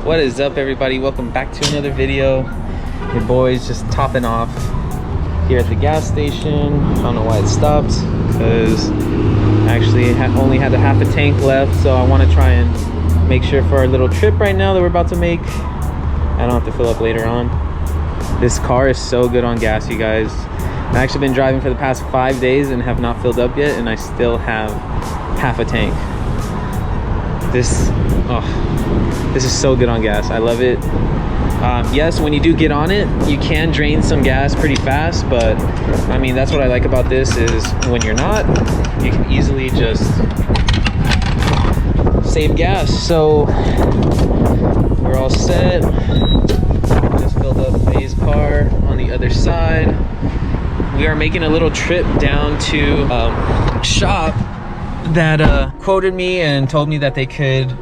What is up, everybody? Welcome back to another video. Your boy's just topping off here at the gas station. I don't know why it stopped, because actually only had a half a tank left, so I want to try and make sure for our little trip right now that we're about to make, I don't have to fill up later on. This car is so good on gas, you guys. I've actually been driving for the past 5 days and have not filled up yet, and I still have half a tank. This is so good on gas. I love it. Yes, when you do get on it, you can drain some gas pretty fast, but I mean, that's what I like about this, is when you're not, you can easily just save gas. So we're all set. Just filled up Faye's car on the other side. We are making a little trip down to a shop that quoted me and told me that they could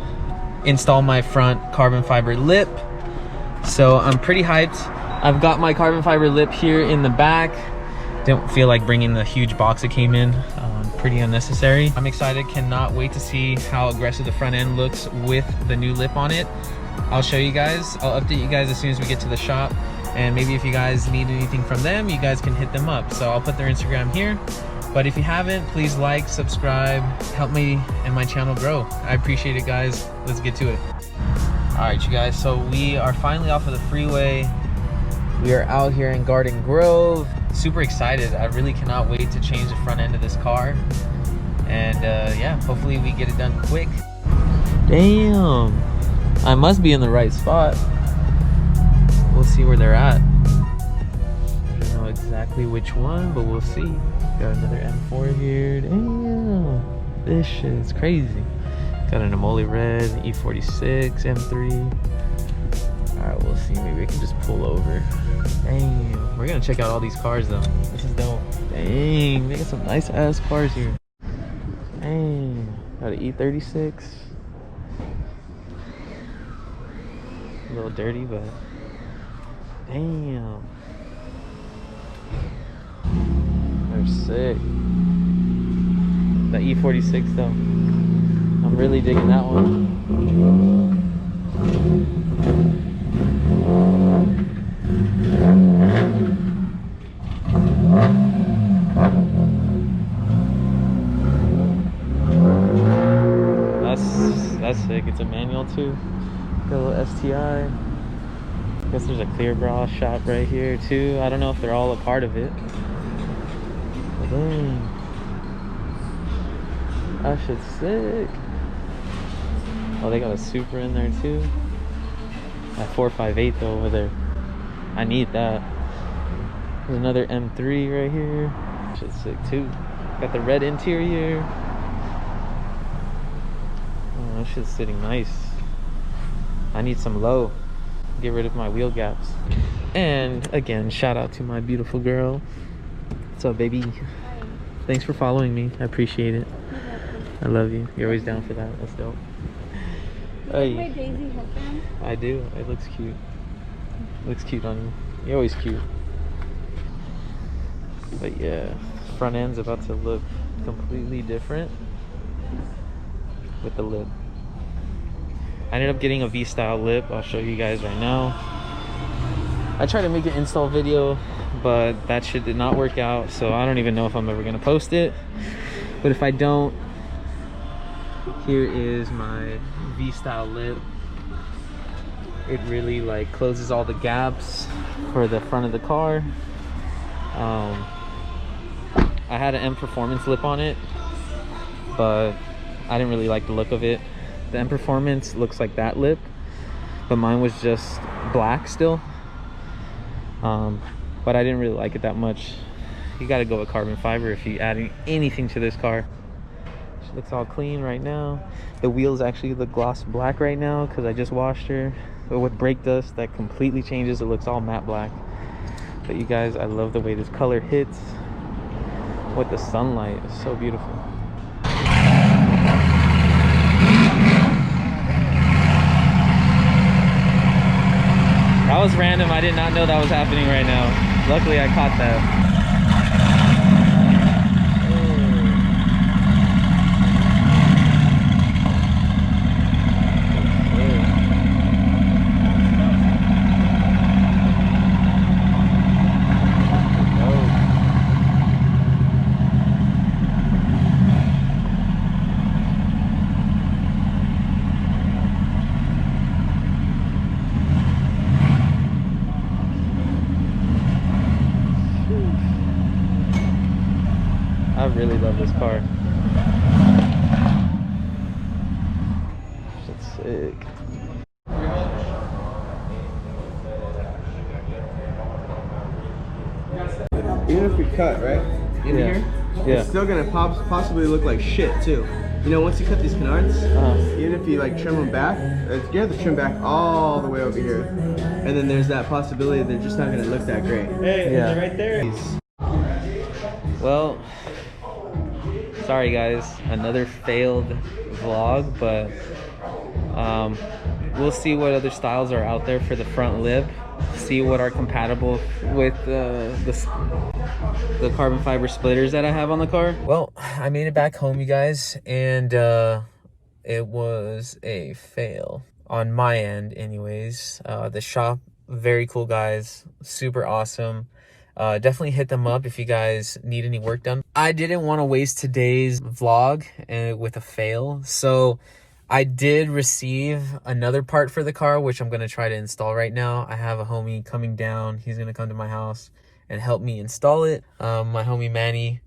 install my front carbon fiber lip. So I'm pretty hyped. I've got my carbon fiber lip here in the back. Didn't feel like bringing the huge box it came in. Pretty unnecessary. I'm excited, cannot wait to see how aggressive the front end looks with the new lip on it. I'll show you guys. I'll update you guys as soon as we get to the shop, and maybe if you guys need anything from them, you guys can hit them up. So I'll put their Instagram here. But if you haven't, please like, subscribe, help me and my channel grow. I appreciate it, guys. Let's get to it. All right, you guys, so we are finally off of the freeway. We are out here in Garden Grove. Super excited. I really cannot wait to change the front end of this car. And yeah, hopefully we get it done quick. Damn, I must be in the right spot. We'll see where they're at. I don't know exactly which one, but we'll see. Got another M4 here. Damn, this shit is crazy. Got an Amole Red, E46, M3. Alright, we'll see. Maybe we can just pull over. Dang, we're gonna check out all these cars though. This is dope. Dang, they got some nice ass cars here. Dang, got an E36. A little dirty, but damn. They're sick. The E46 though. I'm really digging that one. That's sick. It's a manual too. Got a little STI. Guess there's a clear bra shop right here too. I don't know if they're all a part of it. But dang, that shit's sick. Oh, they got a Supra in there too. That 458 though over there. I need that. There's another M3 right here. Shit's sick too. Got the red interior. Oh, that shit's sitting nice. I need some low. Get rid of my wheel gaps. And again, shout out to my beautiful girl. What's up, baby? Hi. Thanks for following me. I appreciate it. I love you. You're always down for that. That's dope. Hey. My Daisy headband? I do. It looks cute. Looks cute on you. You're always cute. But yeah, front end's about to look completely different with the lip. I ended up getting a V-style lip. I'll show you guys right now. I tried to make an install video, but that shit did not work out, so I don't even know if I'm ever gonna post it. But if I don't, here is my V-style lip. It really like closes all the gaps for the front of the car. I had an M Performance lip on it, but I didn't really like the look of it. The M Performance looks like that lip, but mine was just black still. But I didn't really like it that much. You gotta go with carbon fiber if you're adding anything to this car. She looks all clean right now. The wheels actually look gloss black right now because I just washed her. But with brake dust, that completely changes. It looks all matte black. But you guys, I love the way this color hits with the sunlight. It's so beautiful. That was random. I did not know that was happening right now. Luckily, I caught that. love this car. Shit's sick. Even if we cut, right? In here, it's still gonna possibly look like shit too. You know, once you cut these canards, even if you like trim them back, you have to trim back all the way over here. And then there's that possibility they're just not gonna look that great. Hey, yeah. Right there. Well, sorry guys, another failed vlog, but we'll see what other styles are out there for the front lip. See what are compatible with the carbon fiber splitters that I have on the car. Well, I made it back home, you guys, and it was a fail on my end anyways. The shop, very cool guys, super awesome. Definitely hit them up if you guys need any work done. I didn't want to waste today's vlog with a fail, so I did receive another part for the car, which I'm going to try to install right now. I have a homie coming down. He's going to come to my house and help me install it. My homie Manny.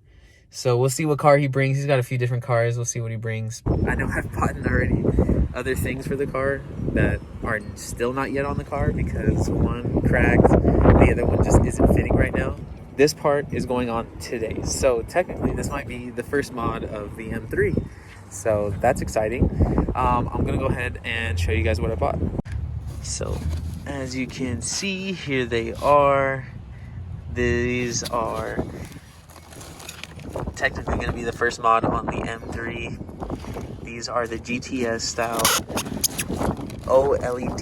So we'll see what car he brings. He's got a few different cars. We'll see what he brings. I know I've bought already other things for the car that are still not yet on the car because one cracked, the other one just isn't fitting right now. This part is going on today. So technically this might be the first mod of the M3. So that's exciting. I'm gonna go ahead and show you guys what I bought. So as you can see, here they are. These are technically gonna be the first mod on the M3. These are the GTS-style OLED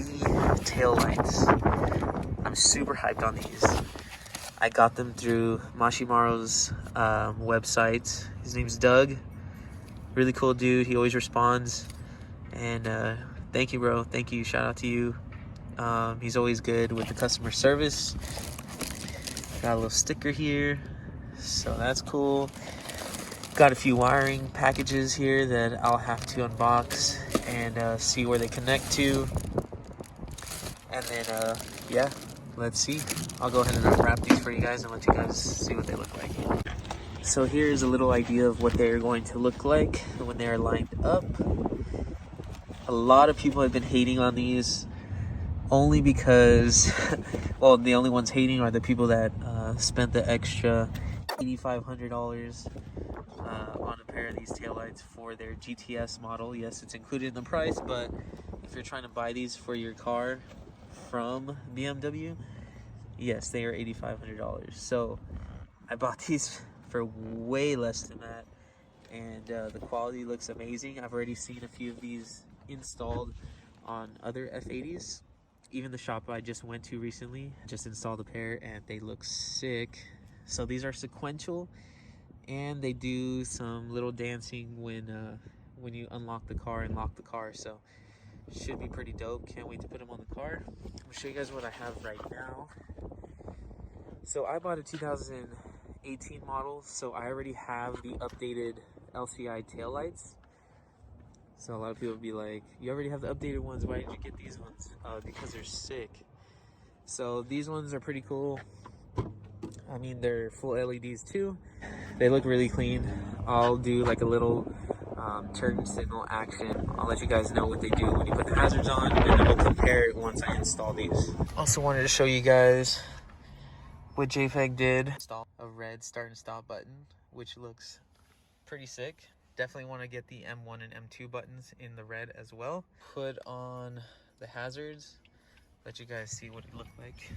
taillights. I'm super hyped on these. I got them through Mashimaro's website. His name's Doug. Really cool dude. He always responds. And thank you, bro. Thank you. Shout out to you. He's always good with the customer service. Got a little sticker here, so that's cool. Got a few wiring packages here that I'll have to unbox and see where they connect to. And then yeah, let's see. I'll go ahead and unwrap these for you guys and let you guys see what they look like. So here's a little idea of what they're going to look like when they're lined up. A lot of people have been hating on these only because, well, the only ones hating are the people that spent the extra $8,500 on a pair of these taillights for their GTS model. Yes, it's included in the price, but if you're trying to buy these for your car from BMW, yes, they are $8,500. So I bought these for way less than that, and the quality looks amazing. I've already seen a few of these installed on other F80s. Even the shop I just went to recently just installed a pair and they look sick. So these are sequential and they do some little dancing when you unlock the car and lock the car, so should be pretty dope. Can't wait to put them on the car. I'm gonna show you guys what I have right now. So I bought a 2018 model, so I already have the updated LCI taillights. So a lot of people would be like, you already have the updated ones, why did you get these ones? Because they're sick. So these ones are pretty cool. I mean, they're full LEDs too. They look really clean. I'll do like a little turn signal action. I'll let you guys know what they do when you put the hazards on, and then we'll compare it once I install these. Also wanted to show you guys what JPEG did. Install a red start and stop button, which looks pretty sick. Definitely want to get the M1 and M2 buttons in the red as well. Put on the hazards, let you guys see what it looked like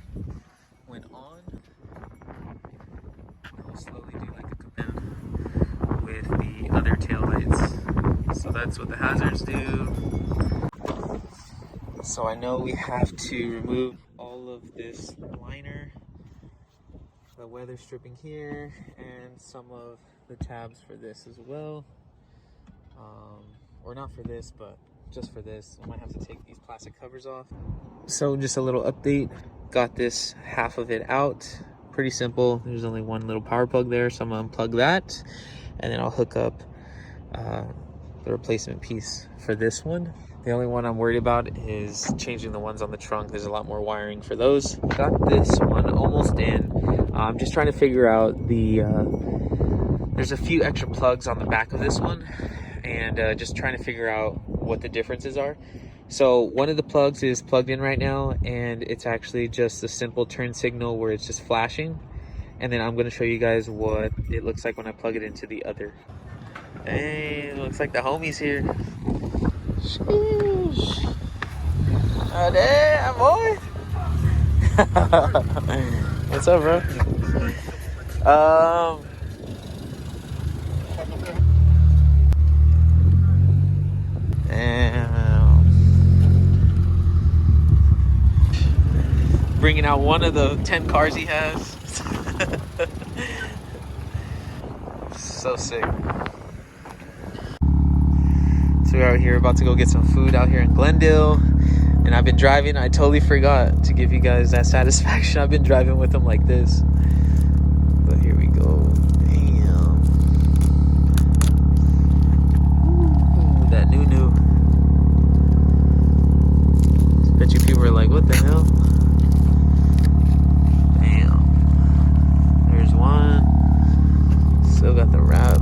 when on. I'll slowly do like a command with the other taillights. So that's what the hazards do. So I know we have to remove all of this liner, the weather stripping here, and some of the tabs for this as well. Or not for this, but just for this. I might have to take these plastic covers off. So just a little update. Got this half of it out. Pretty simple. There's only one little power plug there, so I'm gonna unplug that, and then I'll hook up the replacement piece for this one. The only one I'm worried about is changing the ones on the trunk. There's a lot more wiring for those. Got this one almost in. I'm just trying to figure out the There's a few extra plugs on the back of this one, and just trying to figure out what the differences are. So one of the plugs is plugged in right now, and it's actually just a simple turn signal where it's just flashing. And then I'm gonna show you guys what it looks like when I plug it into the other. Hey, looks like the homie's here. Sheesh. Oh damn, boy. What's up, bro? Bringing out one of the 10 cars he has. So sick. So we're out here about to go get some food out here in Glendale. And I've been driving. I totally forgot to give you guys that satisfaction. I've been driving with him like this. But here we go. Damn. Ooh, that new. Bet you people are like, what the hell? Still got the wrap.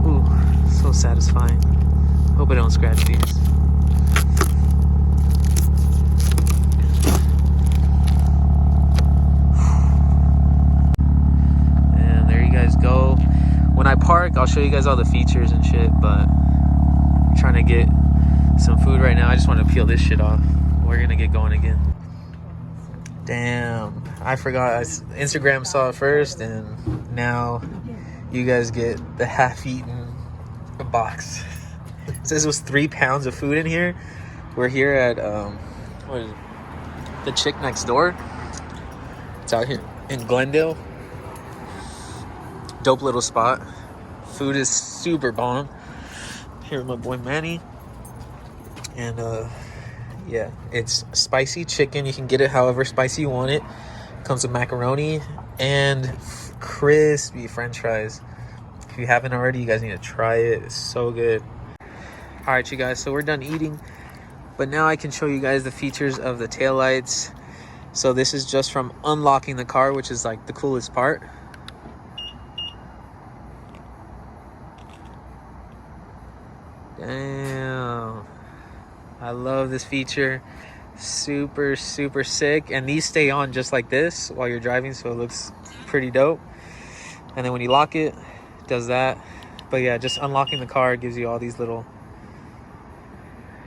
Ooh, so satisfying. Hope I don't scratch these. And there you guys go. When I park, I'll show you guys all the features and shit, but I'm trying to get some food right now. I just want to peel this shit off. We're gonna get going again. Damn, I forgot. Instagram saw it first, and now you guys get the half-eaten box. It says it was 3 pounds of food in here. We're here at what is it? The Chick Next Door. It's out here in Glendale. Dope little spot. Food is super bomb. Here with my boy Manny, and yeah, it's spicy chicken. You can get it however spicy you want it. Comes with macaroni and crispy french fries. If you haven't already, you guys need to try it. It's so good. All right, you guys, so we're done eating, but now I can show you guys the features of the taillights. So this is just from unlocking the car, which is like the coolest part. Damn, I love this feature. Super sick. And these stay on just like this while you're driving, so it looks pretty dope. And then when you lock it, it does that. But yeah, just unlocking the car gives you all these little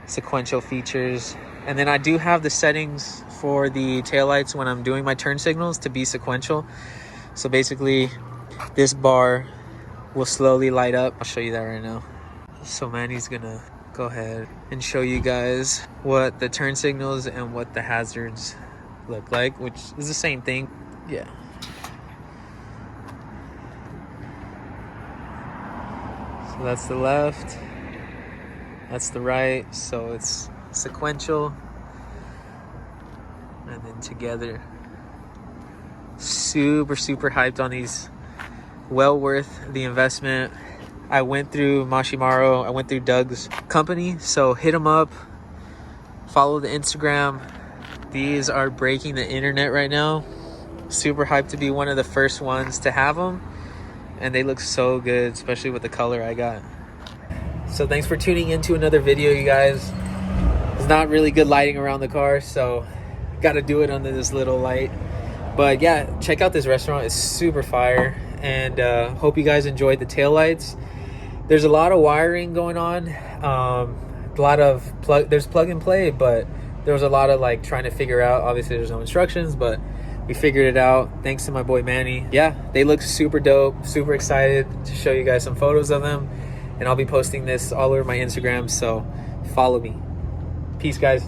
sequential features. And then I do have the settings for the taillights when I'm doing my turn signals to be sequential. So basically this bar will slowly light up. I'll show you that right now. So Manny's gonna go ahead and show you guys what the turn signals and what the hazards look like, which is the same thing. Yeah. So that's the left, that's the right, so it's sequential and then together. Super hyped on these. Well worth the investment. I went through Mashimaro, I went through Doug's company, so hit him up, follow the Instagram. These are breaking the internet right now. Super hyped to be one of the first ones to have them, and they look so good, especially with the color I got. So thanks for tuning into another video, you guys. It's not really good lighting around the car, so gotta do it under this little light. But yeah, check out this restaurant, it's super fire, and hope you guys enjoyed the taillights. There's a lot of wiring going on, a lot of there's plug and play, but there was a lot of like trying to figure out. Obviously there's no instructions, but we figured it out thanks to my boy Manny. Yeah, they look super dope. Super excited to show you guys some photos of them, and I'll be posting this all over my Instagram, so follow me. Peace, guys.